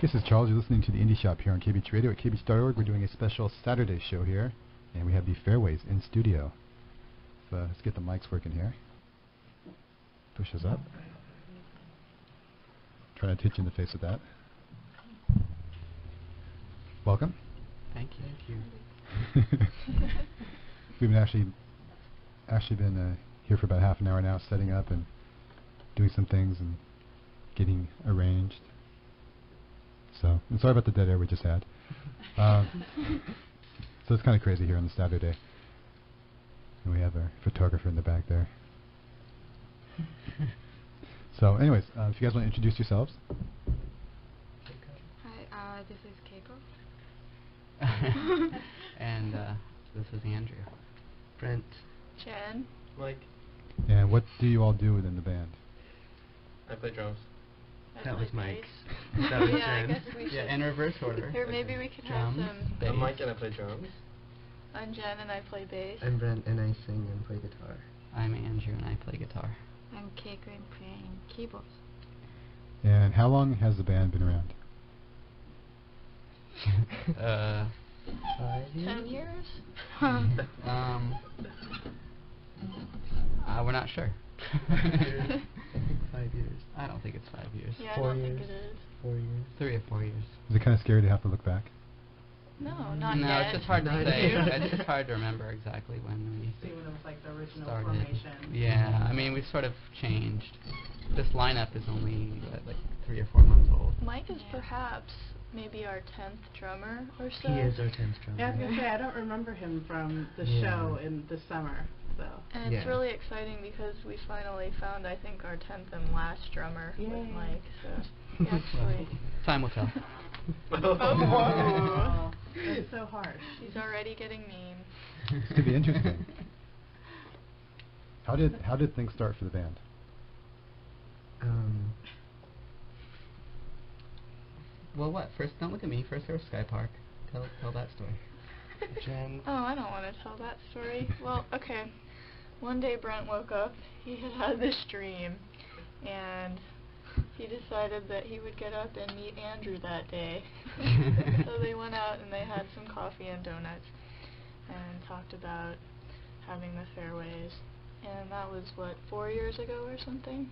This is Charles. You're listening to the Indieshop here on KBH Radio at kbh.org. We're doing a special Saturday show here, and we have the Fairways in studio. So let's get the mics working here. Push us up. Trying to hit you in the face with that. Welcome. Thank you. We've been actually been here for about half an hour now, setting up and doing some things and getting arranged. So, I'm sorry about the dead air we just had. So it's kind of crazy here on the Saturday. And we have our photographer in the back there. So, anyways, if you guys want to introduce yourselves. Hi, this is Keiko. And this is Andrew. Brent. Jen. Mike. And what do you all do within the band? I play drums. That was Mike. That was yeah, I Jen. guess we should. Yeah, in reverse order. Or maybe we could have Drums, some. bass. I'm Mike and I play drums. I'm Jen and I play bass. I'm Brent and I sing and play guitar. I'm Andrew and I play guitar. I'm Keiko and playing keyboards. And how long has the band been around? 5 years? 10 years? We're not sure. 5 years. I don't think it's 5 years. Yeah, 4 I don't years. think it is. 4 years. 3 or 4 years. Is it kind of scary to have to look back? No, not no, yet. it's just hard to Not say. yet. It's just hard to remember exactly when we See when it was like the original started. formation. Yeah, I mean we've sort of changed. This lineup is only like 3 or 4 months old. Mike is perhaps maybe our 10th drummer or so. He is our 10th drummer. Yeah, I was going to say, I don't remember him from the Yeah. show in the summer, so. And it's Yeah. really exciting because we finally found, I think, our 10th and last drummer with Yay. Mike. So, he actually. Time will tell. Oh, that's so harsh. He's already getting mean. It's going to be interesting. How did things start for the band? Well, what? First, don't look at me. First, there was Sky Park. Tell that story. Jen. Oh, I don't want to tell that story. Well, okay. One day Brent woke up. He had this dream, and he decided that he would get up and meet Andrew that day. So they went out and they had some coffee and donuts and talked about having the Fairways. And that was, what, 4 years ago or something?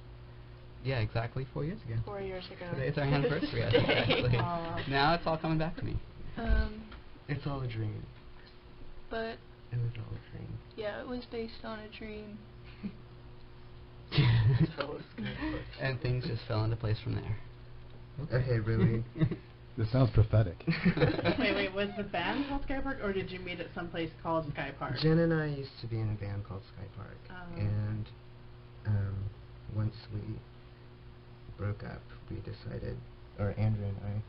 Yeah, exactly 4 years ago. 4 years ago. Today's our anniversary, I think, actually. Aw. Now it's all coming back to me. It's all a dream. But, It was all a dream. yeah, it was based on a dream. And things just fell into place from there. Okay, really? This sounds prophetic. Wait, was the band called Sky Park, or did you meet at some place called Sky Park? Jen and I used to be in a band called Sky Park. And once we broke up, we decided, or Andrew and I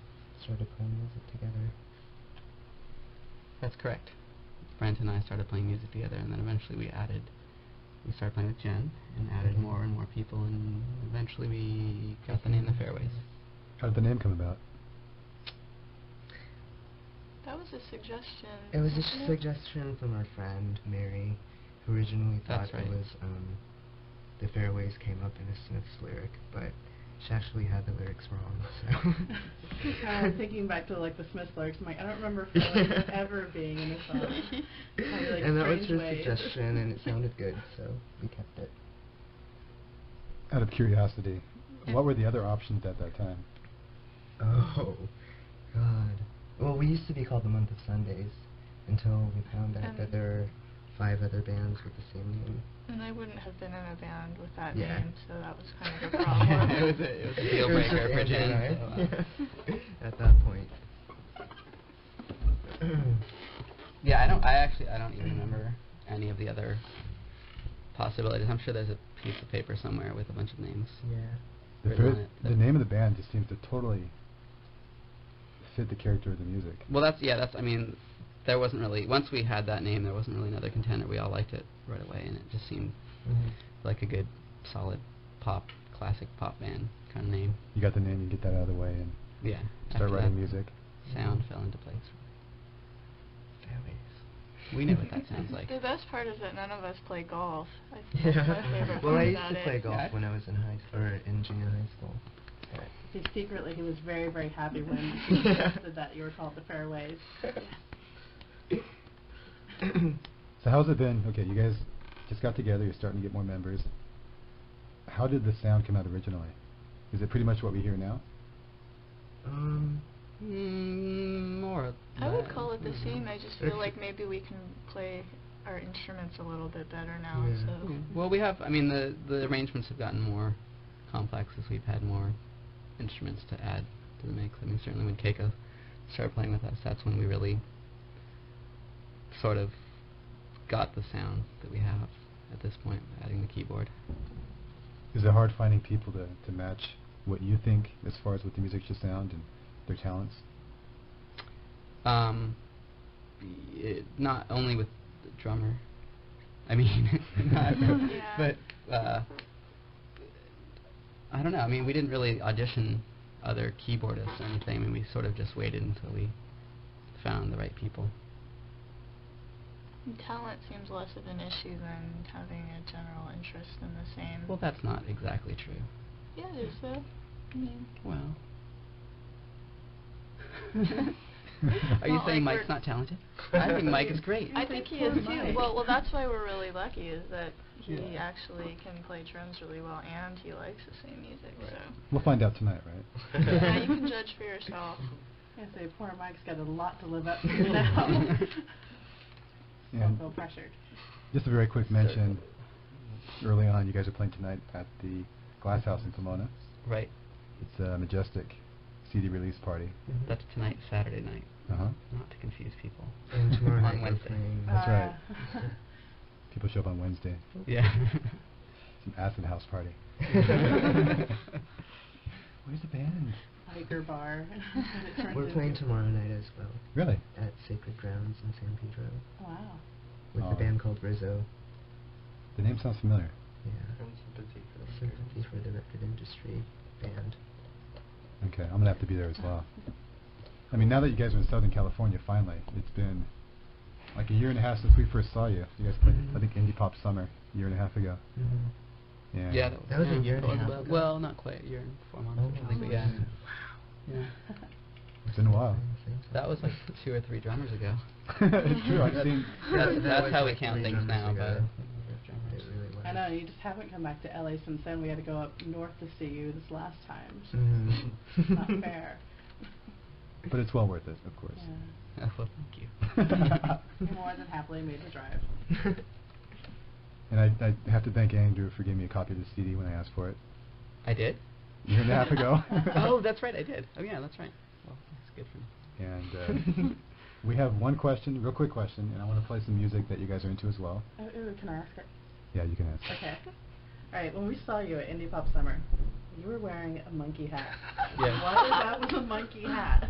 started playing music together. That's correct. Brent and I started playing music together, and then eventually we started playing with Jen, and added more and more people, and eventually we got the name The Fairways. How did the name come about? That was a suggestion. It was a wasn't it? suggestion from our friend, Mary, who originally thought That's right. it was, The Fairways came up in a Smiths lyric, but she actually had the lyrics wrong, so. Thinking back to like the Smiths lyrics, I'm like, I don't remember Fairways ever being in a song. Kinda, like, And that was strange her ways. suggestion, and it sounded good, so we kept it. Out of curiosity, what were the other options at that time? Oh, God. Well, we used to be called the Month of Sundays until we found out that there are 5 other bands with the same name. And I wouldn't have been in a band with that Yeah. name, so that was kind of a problem. It was a deal It was breaker just for Andrew Jen. and I. So, Yeah. At that point. yeah, I don't even remember any of the other possibilities. I'm sure there's a piece of paper somewhere with a bunch of names. Yeah. written on it, The but- name of the band just seems to totally fit the character of the music. Well, I mean, there wasn't really, once we had that name, there wasn't really another contender. We all liked it right away, and it just seemed like a good, solid classic pop band kind of name. You got the name, you get that out of the way, and Yeah. start after writing that, music. Sound fell into place. Fairways. We know what that sounds like. The best part is that none of us play golf. That's my favorite Well, part I used about to it. play golf Yeah. when I was in junior high school. But See, secretly he was very, very happy when you suggested that you were called the Fairways. So how's it been? Okay, you guys just got together, you're starting to get more members. How did the sound come out originally? Is it pretty much what we hear now? More. I would call it the same. I just feel like maybe we can play our instruments a little bit better now. Yeah. So. Well, we have, I mean, the arrangements have gotten more complex as we've had more instruments to add to the mix. I mean, certainly when Keiko started playing with us, that's when we really sort of got the sound that we have at this point, adding the keyboard. Is it hard finding people to match what you think as far as what the music should sound and their talents? Not only with the drummer. I mean, but I don't know. I mean, we didn't really audition other keyboardists or anything. I mean, we sort of just waited until we found the right people. Talent seems less of an issue than having a general interest in the same. Well, that's not exactly true. Yeah, it is though. I mean. Well. Are you Not saying like Mike's we're- not talented? I think Mike is great. I think he is too. Well, that's why we're really lucky is that he actually can play drums really well and he likes the same music. Right. So. We'll find out tonight, right? Yeah, you can judge for yourself. I say poor Mike's got a lot to live up to now. Don't And feel pressured. just a very quick mention, early on you guys are playing tonight at the Glass House in Pomona. Right. It's a Majestic CD release party. That's tonight, Saturday night. Uh-huh. Not to confuse people. And tomorrow On night we're Wednesday. playing. That's right. People show up on Wednesday. Yeah. It's an acid house party. Where's the band? Hiker bar. And it turns We're playing into- tomorrow night as well Really? at Sacred Grounds in San Pedro Wow. with Oh. a band called Rizzo. The name sounds familiar. Yeah. And sympathy for the Sympathy for the record industry band. Okay, I'm gonna have to be there as well. I mean, now that you guys are in Southern California, finally, it's been like a year and a half since we first saw you. You guys played, I think, Indie Pop Summer a year and a half ago. Mm-hmm. And Yeah, That was a year and a well, half well, ago. well, not quite a year and 4 months. Oh, I think, but yeah. Yeah. it's been a while. That was like 2 or 3 drummers ago. It's true. I've seen. That's how we count things now. But It really was. I know, you just haven't come back to LA since then. We had to go up north to see you this last time. So Mhm. it's not fair. But it's well worth it, of course. Yeah. Oh, well, thank you. You more than happily made the drive. And I have to thank Andrew for giving me a copy of the CD when I asked for it I did? a year and a half ago. Oh, that's right, I did. Oh, yeah, that's right. Well, that's good for me. And we have one question, real quick question, and I want to play some music that you guys are into as well. Oh, ooh, can I ask it? Yeah, you can answer. Okay. All right, when we saw you at Indie Pop Summer, you were wearing a monkey hat. Yeah. What was that with a monkey hat?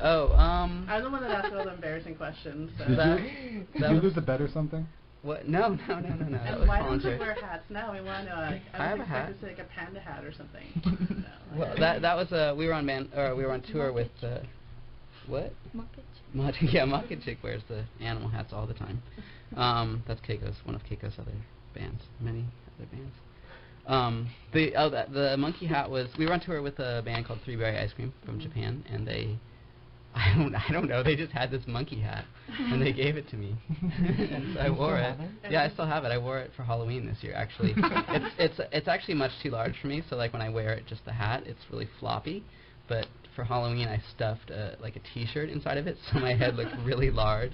Oh, I'm the one that asked all the embarrassing questions. So. Did That- you, that did you was- lose a bet or something? what? No. That And was why don't you voluntary. wear hats now? We want to know. Like, I have was a hat. expecting to say like a panda hat or something. No, Well, like- that was we were on we were on tour with what? Muppet Chick wears the animal hats all the time. That's Keiko's, one of Keiko's other bands, many other bands. The monkey hat was, we were on tour with a band called Three Berry Ice Cream from Japan, and they, I don't know, they just had this monkey hat, and they gave it to me, and so I wore it. Yeah, I still have it. I wore it for Halloween this year, actually. It's actually much too large for me, so like when I wear it, just the hat, it's really floppy, but for Halloween I stuffed like a t-shirt inside of it, so my head looked really large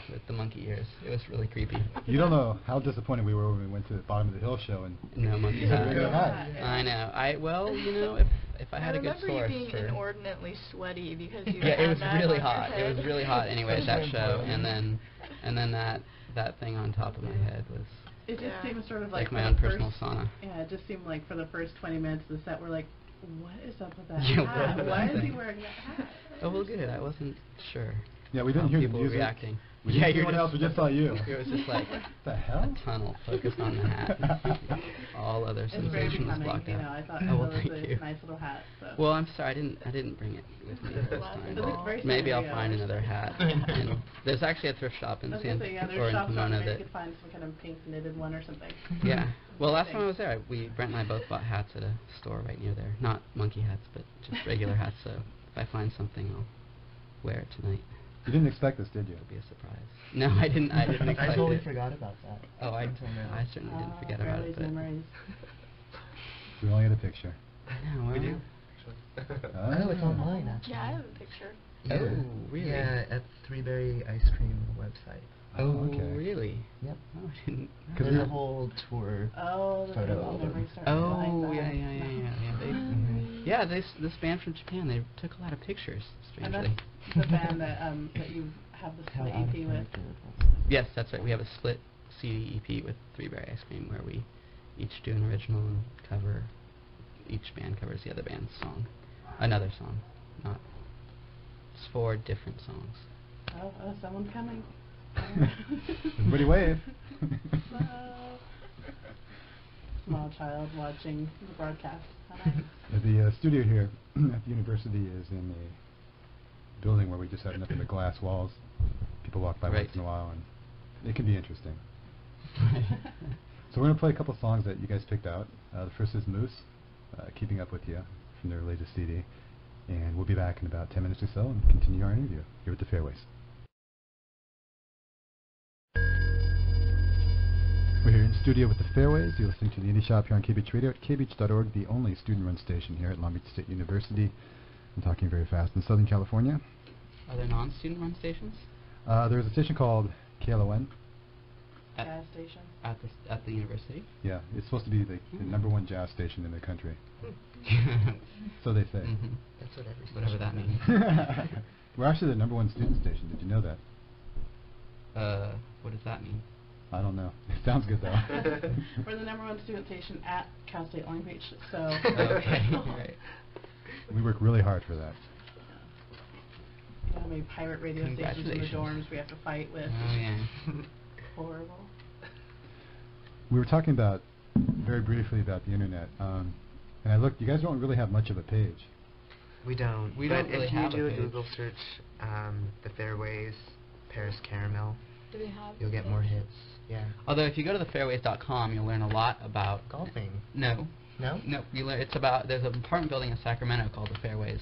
with the monkey ears. It was really creepy. You don't know how disappointed we were when we went to the Bottom of the Hill show and No monkey you had a hat. regular hat. I know. Well, you know, if I had a good remember source you being for inordinately sweaty because you yeah, had it was that really on your hot. It head. was really hot anyway at that show, and then that thing on top of my head was It just Yeah. seemed sort of like like my for own the personal first- sauna. Yeah, it just seemed like for the first 20 minutes of the set, we're like, what is up with that Yeah, hat? what Why is is he that? wearing that hat? Oh well, good. I wasn't sure. Yeah, we didn't how hear the people were music. reacting. We Yeah, didn't see you're anyone else, we just saw you. It was just like the hell? a tunnel focused on the hat. All other It's very sensation was becoming, blocked you out. know, I thought Oh, well, it was thank a you. nice little hat, so. Well, I'm sorry, I didn't bring it with me this Last time. of all. Very Maybe I'll scenario. find another hat. And there's actually a thrift shop in I was gonna San say, yeah, or there's in shops on Pomona there, you that. could find some kind of pink knitted one or something. Yeah. Well, last time I Thanks. was there, Brent and I both bought hats at a store right near there. Not monkey hats, but just regular hats. So if I find something, I'll wear it tonight. You didn't expect this, did you? It'll be a surprise. No, I didn't. I didn't expect I totally it. forgot about that. Oh, I certainly didn't forget about it. Fairways But memories. We only had a picture. I know. We well, do. Actually. Oh, it's online, actually. Yeah, I have a picture. Oh, really? Yeah, at Three-Berry Ice Cream website. Oh, okay. really? Yep. Oh, I didn't. know Cause There's that. a whole tour. Oh, the Photo Fairways album. memories start behind Oh, that. yeah. They, Mhm. yeah, this band from Japan, they took a lot of pictures, And strangely. that's the band that you have the How split out of EP with. character it was. Yes, that's right. We have a split CD EP with Three Berry Ice Cream where we each do an original and cover. Each band covers the other band's song. Another song. Not. It's 4 different songs. Oh, someone coming. Everybody wave. Hello. Small child watching the broadcast. Hi. The studio here at the university is in a building where we just have nothing but glass walls. People walk by Right. once in a while, and it can be interesting. So we're going to play a couple songs that you guys picked out. The first is Moose, Keeping Up With You, from their latest CD. And we'll be back in about 10 minutes or so and continue our interview here at the Fairways. We're here in studio with the Fairways. You're listening to the Indieshop here on KBH Radio at kbh.org, the only student-run station here at Long Beach State University. I'm talking very fast. In Southern California, Are there non-student run stations? there's a station called KLON. At, Gas station. at the university? Yeah, it's supposed to be the number one jazz station in the country. So they say. Mhm. That's what every Whatever that means. We're actually the number one student station. Did you know that? What does that mean? I don't know. It sounds good though. We're the number one student station at Cal State Long Beach, so. Okay, right. We work really hard for that. You know how many pirate radio stations in the Congratulations. dorms we have to fight with? Oh, yeah. Horrible. We were talking about, very briefly about the internet, and I looked, you guys don't really have much of a page. We don't. We but don't really if you have a do a page. Google search, the Fairways, Paris Caramel, Do we have you'll get more hits. Yeah. Although if you go to thefairways.com, you'll learn a lot about Golfing. No. No? No, you learn. It's about. There's an apartment building in Sacramento called the Fairways,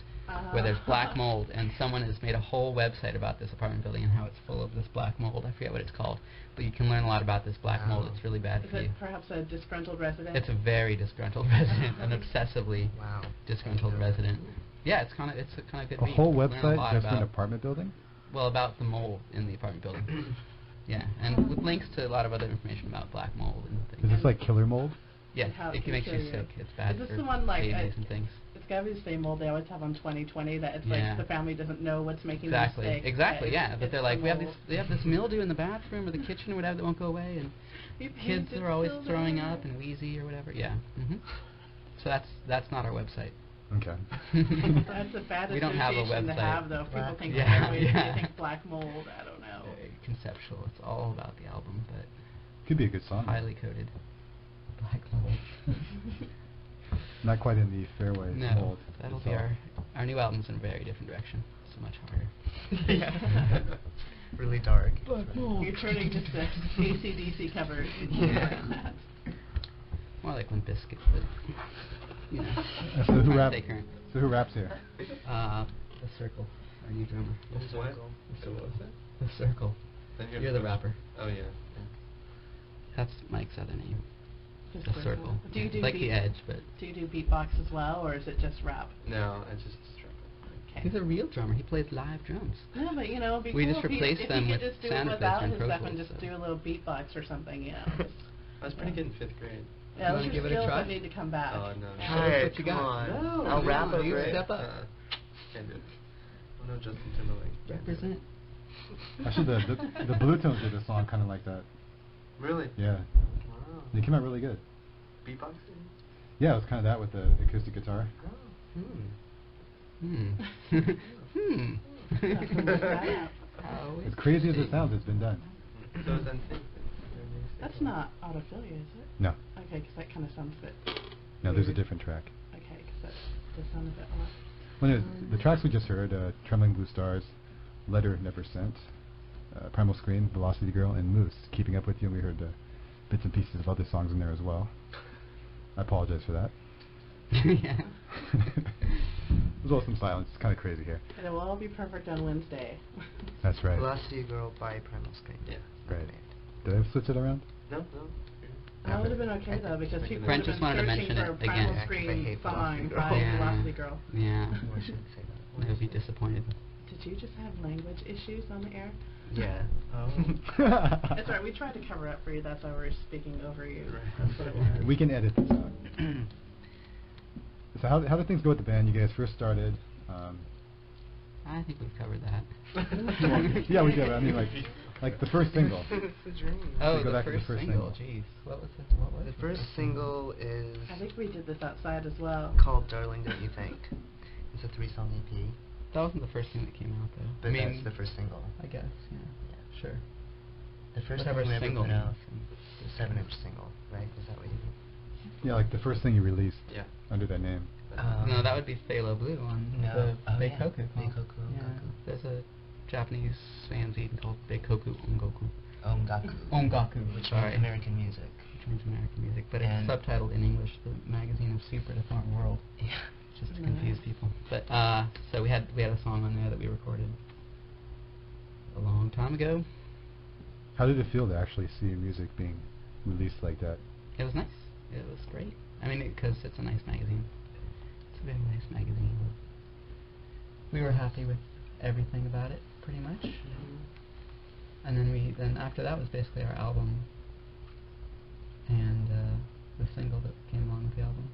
where there's black mold, and someone has made a whole website about this apartment building and how it's full of this black mold. I forget what it's called, but you can learn a lot about this black mold. Wow. It's really bad Is for it you. perhaps a disgruntled resident? It's a very disgruntled resident, an obsessively Wow. disgruntled resident. Yeah, it's kind of good. A read. whole You learn a website lot just for an about- apartment building? Well, about the mold in the apartment building. Yeah, and with links to a lot of other information about black mold and things. Is this like killer mold? Yes, And how it it can can make you kill you. sick. It's bad Is this for the one like babies and things. It's gotta be the same mold they always have on 2020 that it's Yeah. like the family doesn't know what's making Exactly, them sick. exactly, that yeah. it's- But it's they're the like, we have mold. this mildew in the bathroom or the kitchen or whatever that won't go away, and You kids painted are always silver. throwing up and wheezy or whatever. Yeah. So that's not our website. Okay. That's a bad We don't have a association to website. have though. If people Black think mold. Fairways, Yeah. they think black mold. I don't know. Very conceptual. It's all about the album, but Could be a good song. highly coded. Black mold. Not quite in the Fairways No, mold. that'll It's be all- our new album's in a very different direction. So much harder. Yeah. Really dark. You're turning just to AC/DC covers. Yeah. More like Limp Bizkit, but you know. So who trying to raps? stay current. So who raps here? The Circle, our new drummer. Who's what? So what was that? The Circle. Then You're the rapper. Oh yeah. That's Mike's other name. Just The Circle. Do you do Like beat- the Edge, but Do you do beatbox as well, or is it just rap? No, I just struck Okay. he's a real drummer. He plays live drums. No, but you know, it'd be We cool just if he, replaced if them he with could just do sound it effects without in his Pro stuff and Tools, just so. do a little beatbox or something, you know. I was pretty good in 5th grade. Yeah, wanna those are give it a skills try? that need to come back. Oh no. Yeah. Show us Alright, what you come got. on. No, I'll come rap on, over you it. step up. Can't do it. I'm no Justin Timberlake. Can't do it. Represent. Actually, the Blue Tones did a song kind of like that. Really? Yeah. Wow. They came out really good. Beatboxing? Yeah, it was kind of that with the acoustic guitar. Oh. Hmm. Have to look that up. how As crazy as it interesting. sounds, it's been done. So it's unsafe. That's not autophilia, is it? No. Okay, because that kind of sounds a bit... No, there's a weird. different track. Okay, because that does sound a bit odd. Well, the tracks we just heard, Trembling Blue Stars, Letter Never Sent, Primal Scream, Velocity Girl, and Moose, Keeping Up With You, and we heard bits and pieces of other songs in there as well. I apologize for that. Yeah. There's also some silence. It's kind of crazy here. And it will all be perfect on Wednesday. That's right. Velocity Girl by Primal Scream. Yeah. Right. Did I switch it around? No, no. That would have been okay, I though, think because it's people Brent would have just been wanted to searching mention for it again. Primal Yeah, 'cause I Scream hate song Velocity Girl. by Yeah. Velocity Girl. Yeah. Oh, I shouldn't say that. They would be disappointed. Did you just have language issues on the air? Yeah. That's right, we tried to cover up for you, that's why we're speaking over you. Right. That's what it was. We can edit this out. So how did things go with the band? You guys first started. I think we've covered that. Well, yeah, we did. I mean, like the first single. It's a dream. Oh, go the back to the first first single. single. Jeez, what was The first single is I think we did this outside as well. called Darling Don't You Think. It's a 3-song EP, That wasn't the first thing that came out, though. but I mean, that's the first single. I guess, yeah. Sure. The first Whatever thing we ever single put out, means. the 7-inch single, right? Is that what you mean? Yeah, like the first thing you released Yeah. under that name. No, that would be Phalo Blue on No. the Oh, yeah. Beikoku. Beikoku Yeah, Ongaku. there's a Japanese fanzine called Beikoku Ongoku. Ongaku. Ongaku, Which sorry. means American music. Which means American music, but And- it's subtitled in English, the magazine of Super Different World, Yeah. just to Nice. confuse people. But so we had a song on there that we recorded a long time ago. How did it feel to actually see your music being released like that? It was nice. It was great. I mean, because it's a nice magazine. It's a very nice magazine. We were happy with everything about it, pretty much. And then after that was basically our album and the single that came along with the album.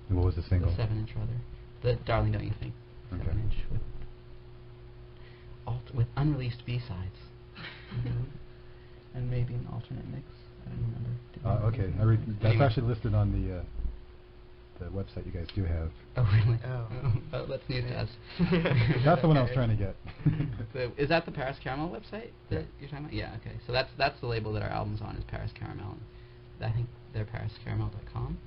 And what was the single? The 7-inch rather. The Darling Don't You Think. Okay. 7-inch with unreleased B-sides. And maybe an alternate mix. I don't remember. Did we Okay, release it? that's Anyway. actually listed on the website you guys do have. Oh, really? Oh. Oh, that's news to us. That's the one I was Okay. trying to get. So, is that the Paris Caramel website that Yeah. you're talking about? Yeah, okay. So that's the label that our album's on, is Paris Caramel. And I think they're pariscaramel.com.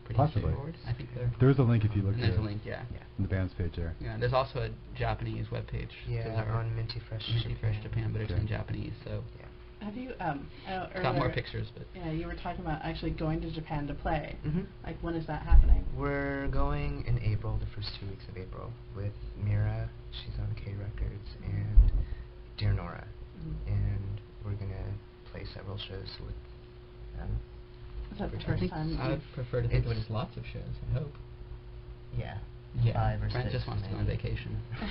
Pretty Possibly. straightforward. I think they're... There's a link if you look And there's a there link, yeah. in the band's page there. Yeah, there's also a Japanese webpage. Yeah, on Minty Fresh Minty Fresh Japan, but it's Okay. in Japanese, so... Yeah. Have you, Got more pictures, but... Yeah, you were talking about actually going to Japan to play. Mm-hmm. Like, when is that happening? We're going in April, the first 2 weeks of April, with Mira, she's on K Records, and Dear Nora. Mhm. And we're gonna play several shows with them. Is that the I first think time I would you've... prefer to think of it It's- as lots of shows, I hope. Yeah. Yeah, 5 or 6. Brent just wants to go on maybe. vacation. Yeah, If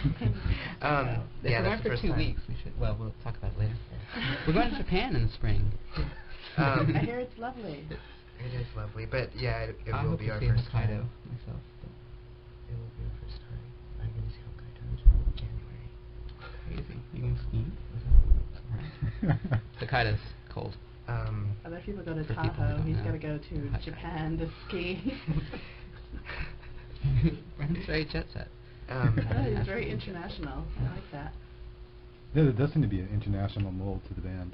we're going that's the for first 2 time. weeks, we should... Well, we'll talk about it later. Yeah. We're going to Japan in the spring. I hear it's lovely. It is lovely, but yeah, it I will hope be to our see first Hokkaido time. myself. But It will be our first time. I'm gonna see Hokkaido in January. crazy. You going skiing? Right. Hokkaido's cold. Other people go to For people who Tahoe, don't he's know. got to go to Hokkaido. Japan to ski. Brent's very jet set. Oh, he's very international. I like that. Yeah, there does seem to be an international mold to the band,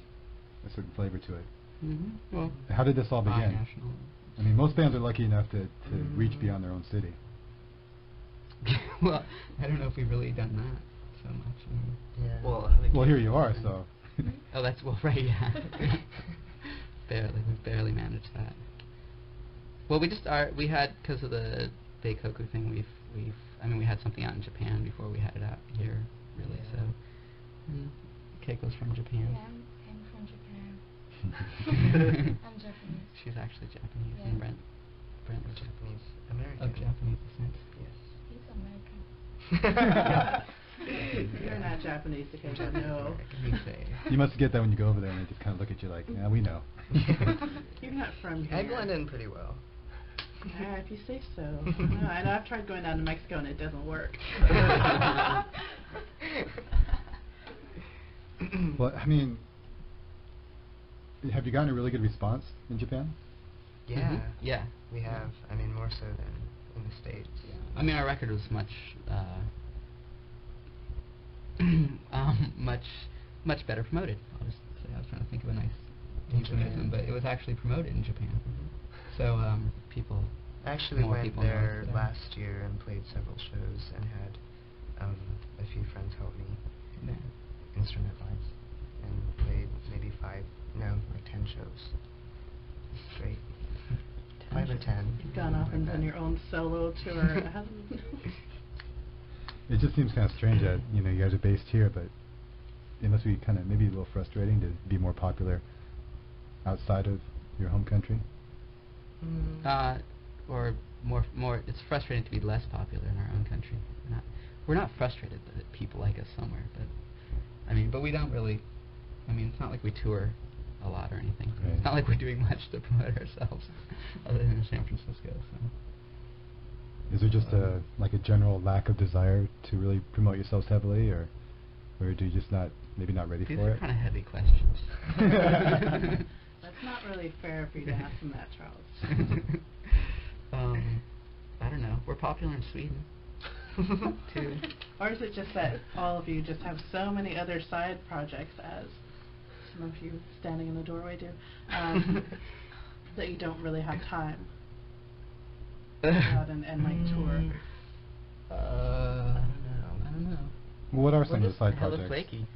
a certain flavor to it. Mm-hmm. Well, How did this all begin? bi-national. I mean, most bands are lucky enough to reach Mm. beyond their own city. Well, I don't know if we've really done that so much. I mean, Yeah. Well, how they Well, keep here you are, moving. so. oh, that's well, right, yeah. We've barely managed that. Well, we had, because of the Beikoku thing, I mean, we had something out in Japan before we had it out here, really, Yeah. so. And Keiko's from Japan. Yeah, I'm from Japan. I'm Japanese. She's actually Japanese, Yeah. and Brent was Japanese American. of Japanese descent. Yes. He's American. You're not Japanese, okay, Japanese no. American. You say. You must get that when you go over there and they just kind of look at you like, yeah, we know. You're not from here. I blend in pretty well. If you say so. No, I know I've tried going down to Mexico and it doesn't work. Well, I mean, have you gotten a really good response in Japan? Yeah. Mhm. Yeah. We have. I mean, more so than in the States. I mean, our record was much much better promoted. I'll just say I was trying to think of a nice In euphemism, Japan. but it was actually promoted in Japan. So people. I actually more went people there know last year and played several shows and had a few friends help me Yeah. instrument-wise and played maybe 10 shows. Great. 5 or 10. You've gone off and done your own solo tour. It hasn't. It just seems kind of strange that you guys are based here, but it must be kind of maybe a little frustrating to be more popular outside of your home country. Or more. It's frustrating to be less popular in our own country. We're not frustrated that people like us somewhere, but we don't really. It's not like we tour a lot or anything. Right. It's not like we're doing much to promote ourselves, other than in San Francisco. So. Is there just a general lack of desire to really promote yourselves heavily, or do you just maybe not ready These for are it? kind of heavy questions. That's not really fair for you to ask him that, Charles. I don't know. We're popular in Sweden. Too. Or is it just that all of you just have so many other side projects, as some of you standing in the doorway do, that you don't really have time to go out and tour? I don't know. Well, what are We're some of the just side hella projects? flaky.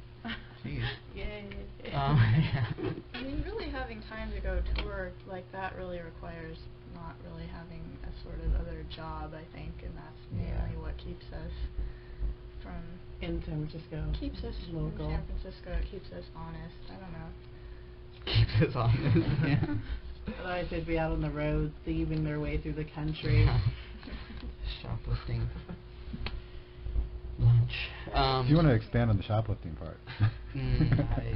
Jeez. Yay. Yeah. Really having time to go tour like that really requires not really having a sort of other job, I think, and that's mainly what keeps us from In San Francisco. keeps us local. in San Francisco. It keeps us honest. I don't know. Keeps us honest. Yeah. Otherwise, they'd be out on the road, thieving their way through the country. Shoplifting. Lunch. Do you want to expand on the shoplifting part?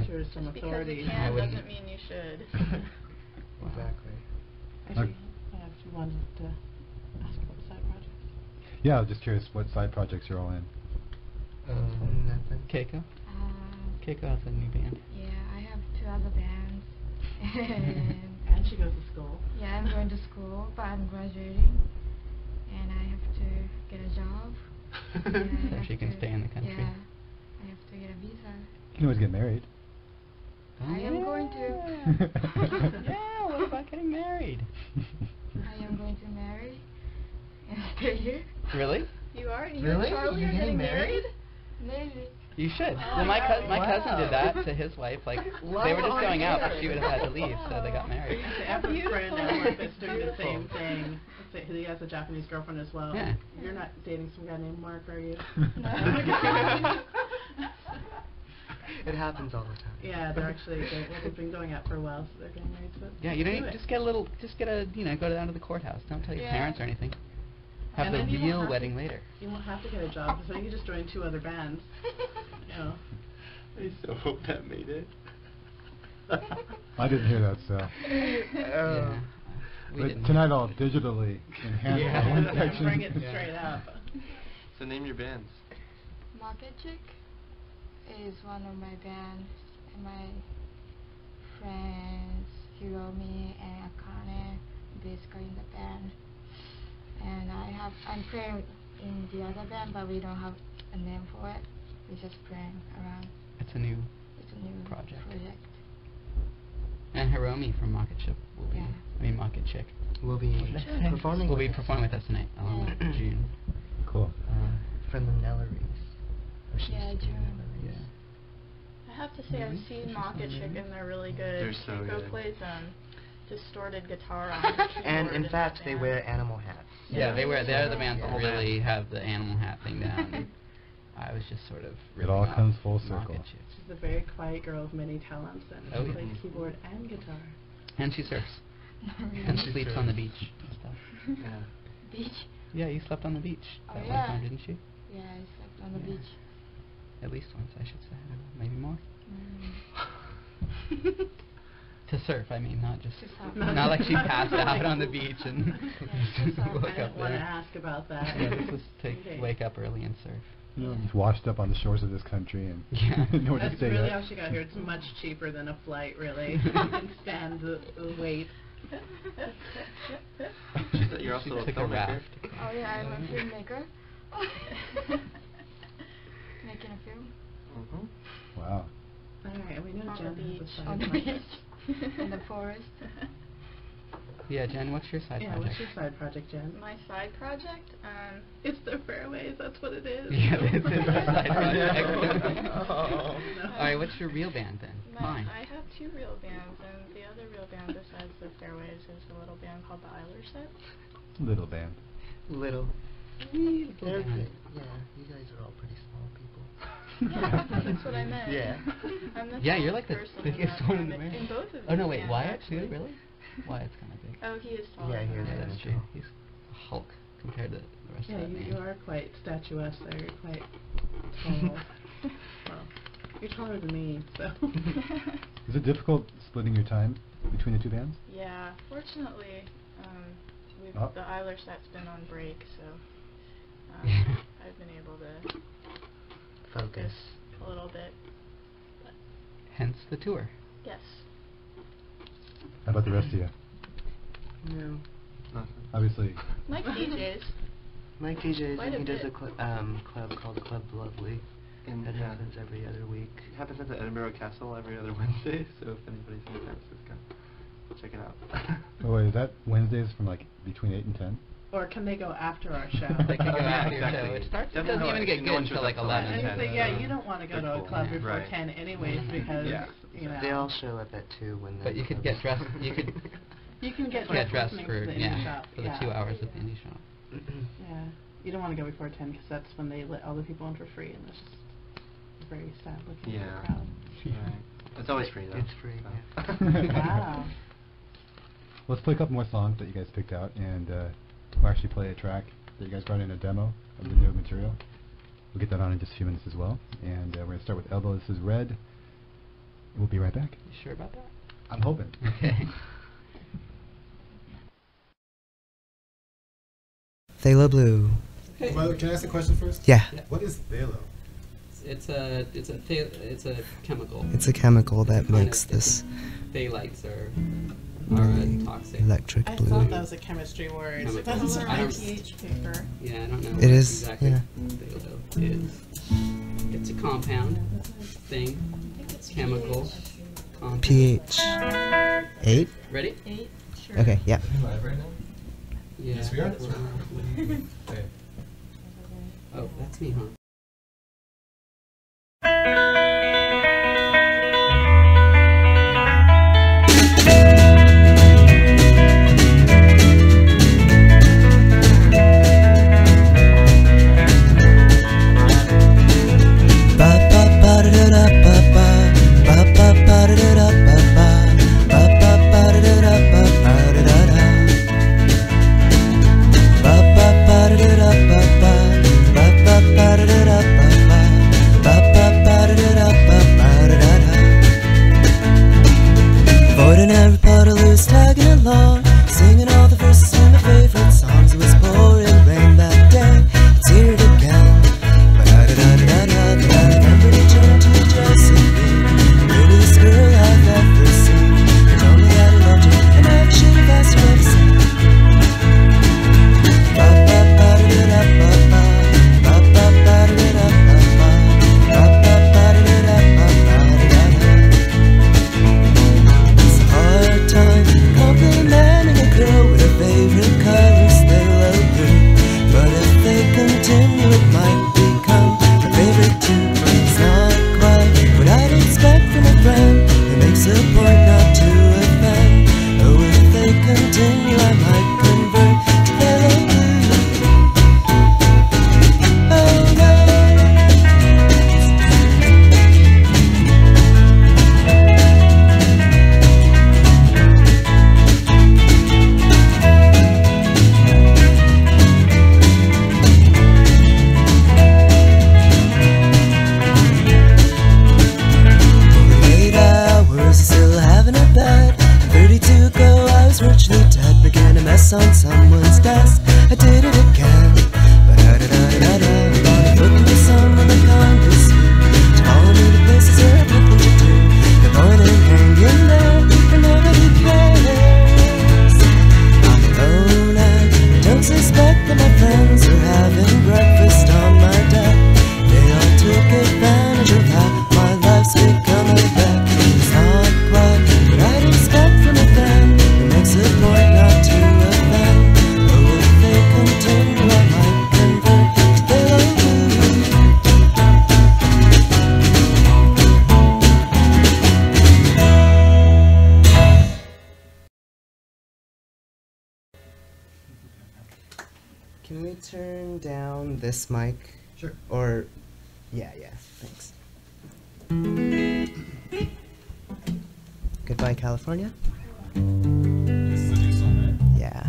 Sure, some Just because authority. you I can wouldn't. doesn't mean you should. Exactly. Actually, if you wanted to ask about the side projects. Yeah, I was just curious what side projects you're all in. Nothing. Keiko? Keiko has a new band. Yeah, I have 2 other bands. And she goes to school. Yeah, I'm going to school, but I'm graduating, and I have to get a job. and I So have she can to- stay in the country. Yeah, I have to get a visa. You can always get married. I am going to. Yeah, what about getting married? I am going to marry and stay here. Really? You are? You Really? and Charlie You're are getting getting married? married? Maybe. You should. Oh, Well, my wow. cousin did that to his wife. Like, they were just going out, but she would have had to leave, so they got married. I have a friend at work that's doing the same thing. He has a Japanese girlfriend as well. Yeah. You're not dating some guy named Mark, are you? It happens all the time. Yeah, they've been going out for a while, so they're getting married. So Yeah, you do don't it. just get go down to the courthouse. Don't tell your Yeah. parents or anything. Have And the then you won't real have to- wedding later. You won't have to get a job, so you can just join 2 other bands. You know. I so hope that made it. I didn't hear that, so. Yeah. We But didn't. tonight I'll digitally enhance Yeah. that one And section. bring it Yeah. straight up. So name your bands. Market Chick is one of my bands, and my friends Hiromi and Akane basically in the band. And I'm playing in the other band, but we don't have a name for it. We're just playing around. It's a new It's a new project. And Hiromi from Market Ship will be. Yeah. I mean Market Chick. We'll be performing. Will be with us. performing with us tonight, along with Yeah. June. Cool. From the Nelleries. Or she Yeah, used to be June. Nelleries. Yeah. I have to say, I've Really? seen She's Market on Chick there? and they're really good. They're so Keiko good. plays distorted guitar on the keyboard And in that fact, they band. wear animal hats. Yeah, they're the bands that Yeah. really have the animal hat thing down. I was just sort of ripping all off comes full Market circle. Chick. She's a very quiet girl with many talents, and Oh, she yeah. plays keyboard and guitar. And she surfs. Really? And she sleeps on the beach and stuff. Yeah. Beach? Yeah, you slept on the beach Oh, that yeah. one time, didn't you? Yeah, I slept on the Yeah. beach. At least once, I should say. I don't know, maybe more. Mm. To surf, I mean, not just Just have not like she passed out on the beach and Yeah, just have- woke I up didn't want to there. ask about that. Yeah, this was Okay. wake up early and surf. You know, just washed up on the shores of this country and Yeah. nowhere to That's stay really yet. how she got here. It's much cheaper than a flight, really. You can stand the wait. She said you're She also a took a filmmaker. raft. Oh yeah, I'm a filmmaker. Making a film. Wow. Alright, we know On the Jen beach. has a On side the project. beach. In the forest. Yeah, Jen, what's your side Yeah, project? what's your side project, Jen? My side project, It's the Fairways, that's what it is. Yeah, this is our side project. Oh. Alright, what's your real band then? Fine. I have 2 real bands, and the other real band besides the Fairways is a little band called the Eilersets. Little band. Little. They're band. good. Yeah, you guys are all pretty small people. Yeah, that's what I meant. Yeah. I'm the Yeah, you're tallest like the person in biggest that one in band, the band. in both of Oh no, these wait, bands, Wyatt actually. too? Really? Wyatt's kind of big. Oh, he is taller. Yeah, he than is I Yeah, am. that's true. He's a Hulk compared to the rest Yeah, of that you band. are quite statuesque there, you're quite tall. Well, you're taller than me, so. Is it difficult splitting your time between the 2 bands? Yeah, fortunately, Oh. the Eilerset's been on break, so I've been able to Focus. a little bit. But Hence the tour. yes. How about the rest of you? No. Nothing. Obviously. Mike DJs. Mike DJs Quite and a he does bit. a club called Club Lovely. And That yeah, happens every other week. it happens at the Edinburgh Castle every other Wednesday, so if anybody's in San Francisco, check it out. Oh wait, is that Wednesdays from like between 8 and 10? Or can they go after our show? They can go Yeah, after your show. exactly. It starts. It Definitely doesn't even no, get no good one until shows like up till 11. I 10. say, yeah, you don't want to go They're to a cool. club Yeah. before Right. 10 anyways because, Yeah. you know. They all show up at 2 when But you could get dressed. You could You can get get dressed listening for to the yeah Indieshop, for the yeah. 2 hours of the Indieshop. Yeah. You don't want to go before 10 because that's when they let all the people in for free and it's just a very sad looking Yeah. crowd. Right. It's always free though. It's free, so. yeah. Wow. Let's play a couple more songs that you guys picked out, and we'll actually play a track that you guys brought in, a demo of the new material. We'll get that on in just a few minutes as well. And we're going to start with Elbow. This is Red. We'll be right back. You sure about that? I'm hoping. Okay. Phthalo Blue. Well, can I ask a question first? Yeah. What is phthalo? It's a chemical. It's a chemical that Kind of makes this Phthalates are really toxic. electric I blue. thought that was a chemistry word. Chemical. That's I my don't- PH paper. Yeah, I don't know It what is, exactly yeah. phthalo is. It's a compound thing, chemical compound. pH 8? Ready? 8? Sure. Okay, yeah. Live right now? Yeah. Yes, we are. Okay. Oh, that's me, huh? Avoiding every puddle who's tagging along, singing all the verses to my favorite songs. It was pouring rain that day, it's here again. Ba-da-da-da-da-da, but I remember to turn to the dressing room. Prettiest girl I've ever seen. You told me that I loved you, and I should have asked you ever seen. Ba-ba-ba-da-da-ba-ba, ba-ba-ba-da-da-ba-ba, ba-ba-ba-da-da-ba-ba-da-da-da. It's a hard time complimenting a girl with her favorite colors, phthalo blue. But if they continue, it might become my favorite too. It's not quite what I'd expect from a friend who makes a point not to offend. Oh, if they continue, I might convert to phthalo blue. Oh no. Late hours, still having a bed. 32 ago, I was virtually dead. Began a mess on someone's desk. I did it again. Ba-da-da-da-da-da. I'm looking for someone that kind of sweet to follow me to places where I've nothing to do. No point in hanging there, and nobody cares. I'm alone and don't suspect that my friends are having breakfast on my deck. They all took advantage of how turn down this mic? Sure. Or, yeah, thanks. Goodbye, California? This is a new song, right? Yeah.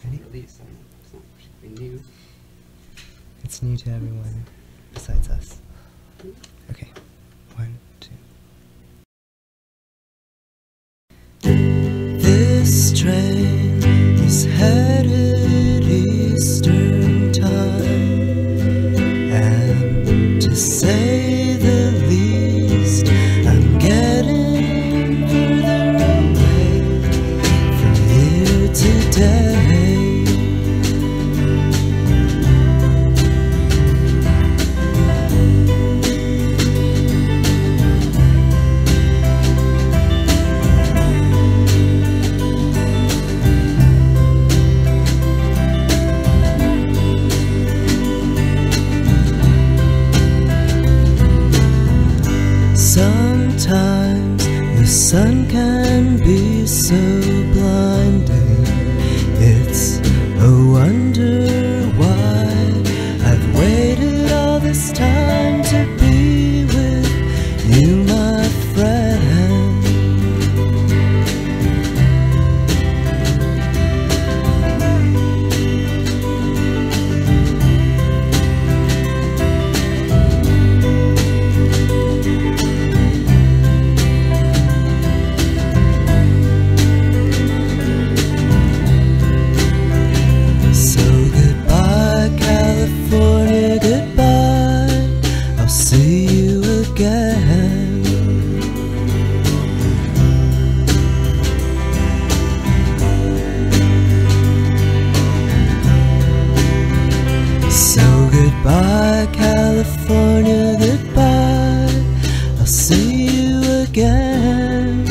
Ready? Release, I mean, it's not particularly new. It's new to everyone besides us. Okay. 1, 2. This train is headed Eastern time, and to say the least, I'm getting further away from here today. Sometimes the sun can be so blinding. It's a wonder why I've waited all this time to be with you, my friend. California, goodbye. I'll see you again. So goodbye, California, goodbye. I'll see you again.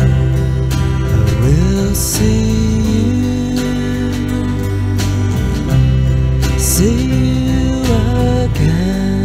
I will see you again.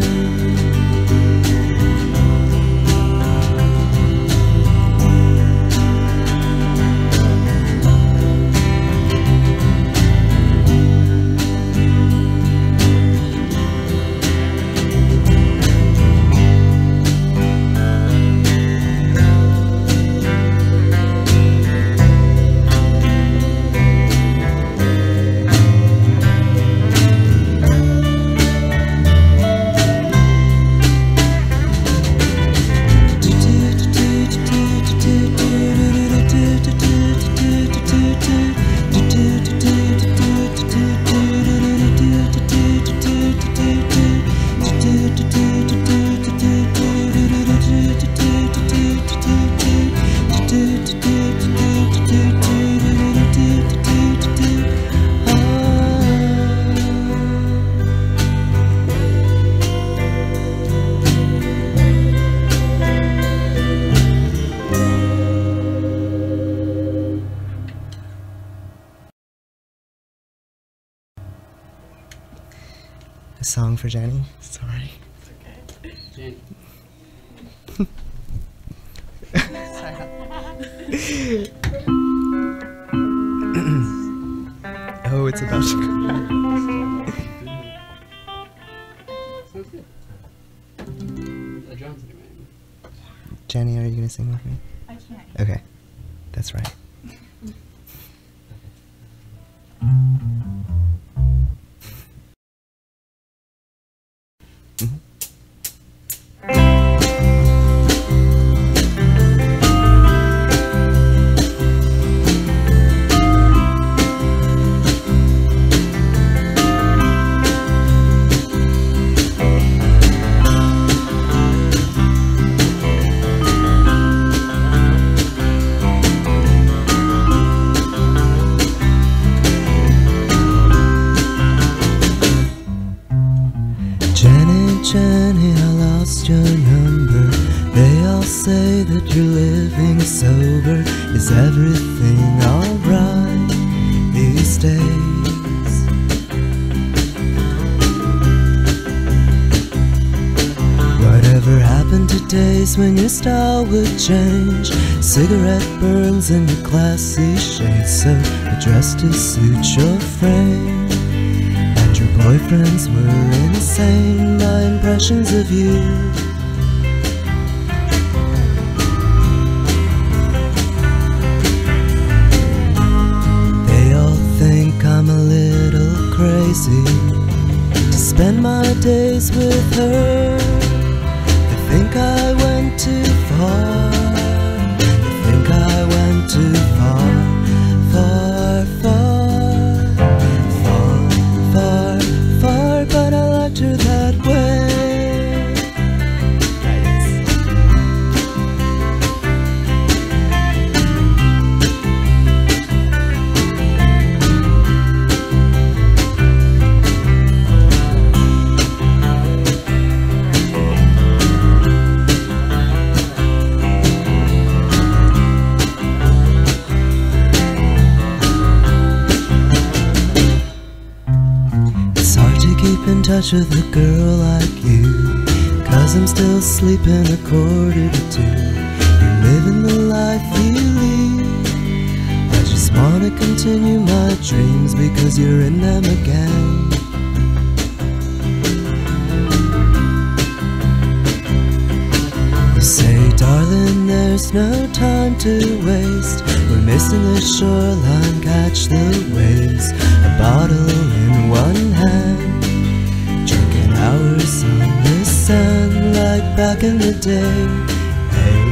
A song for Jenny? Sorry. Jenny. Oh, it's about to go. Sounds good. The drums anyway. Jenny, are you gonna sing with me? I can't. Okay, that's right. Jenny, I lost your number. They all say that you're living sober. Is everything alright these days? Whatever happened to days days when your style would change. Cigarette burns and your classy shades, so you dress to suit your frame. And your boyfriends were insane by impressions of you. They all think I'm a little crazy to spend my days with her. They think I went too far. They think I went too far. Far, far, far, far, far, but I liked her that way. In touch with a girl like you, 'cause I'm still sleeping a quarter to two. You're living the life you lead. I just wanna continue my dreams because you're in them again. You say, darling, there's no time to waste. We're missing the shoreline, catch the waves. A bottle in one hand, hours on the sand like back in the day. Hey.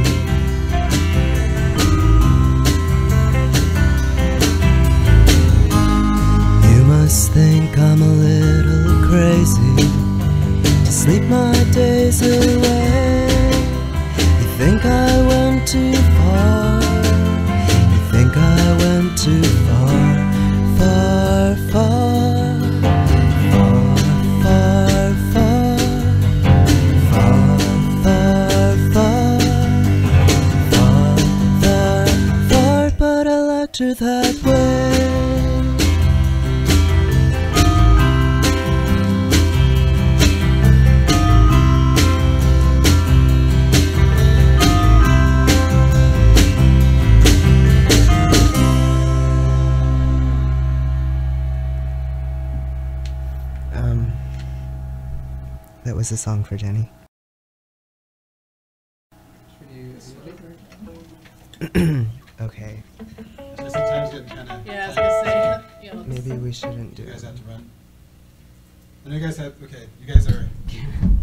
You must think I'm a little crazy to sleep my days away. You think I went too far. You think I went too far. Far, far. That way. That was a song for Jenny. Okay. Sometimes getting kind of. Yeah, I was gonna say. Yeah, Maybe we shouldn't do You guys it. have to run. I know you guys have. Okay, you guys are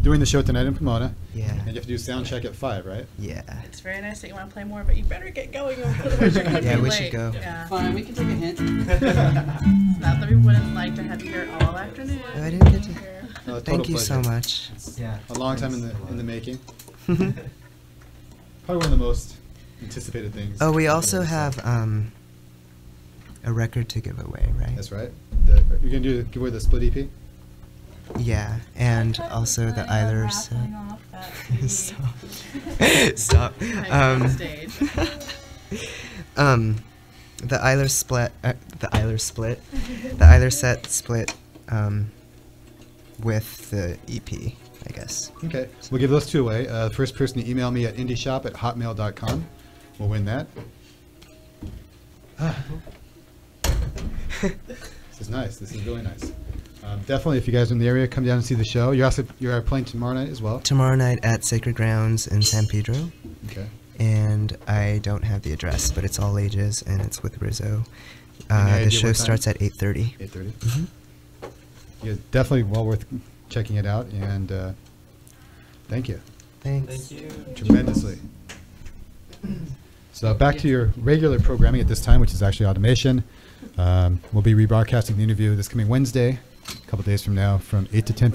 doing the show tonight in Pomona, Yeah. and you have to do sound check at 5, right? Yeah. It's very nice that you want to play more, but you better get going, otherwise you're gonna Yeah, be we late. should go. Yeah. Fine, we can take a hint. It's not that we wouldn't like to have you here all afternoon. I didn't get to. No, Thank total you so pleasure. much. It's Yeah, a long time thanks in the a lot. making. Probably one of the most anticipated things. Oh, we I've also ever have seen. a record to give away, right? That's right. You're gonna give away the split EP. Yeah, and also the Eiler set. Stop. Stop. On stage. The Eiler split. The Eiler split. The Eiler set split. With the EP, I guess. Okay, we'll give those two away. The first person to email me at indieshop@hotmail.com will win that. This is nice. This is really nice. Definitely, if you guys are in the area, come down and see the show. You're playing tomorrow night as well. Tomorrow night at Sacred Grounds in San Pedro. Okay. And I don't have the address, but it's all ages and it's with Rizzo. Any idea The show what time? starts at 8:30. 8:30. Mhm. Yeah, definitely well worth checking it out, and thank you Thanks. Thank you. tremendously. So back to your regular programming at this time, which is actually automation. We'll be rebroadcasting the interview this coming Wednesday, a couple days from now, from 8 to 10.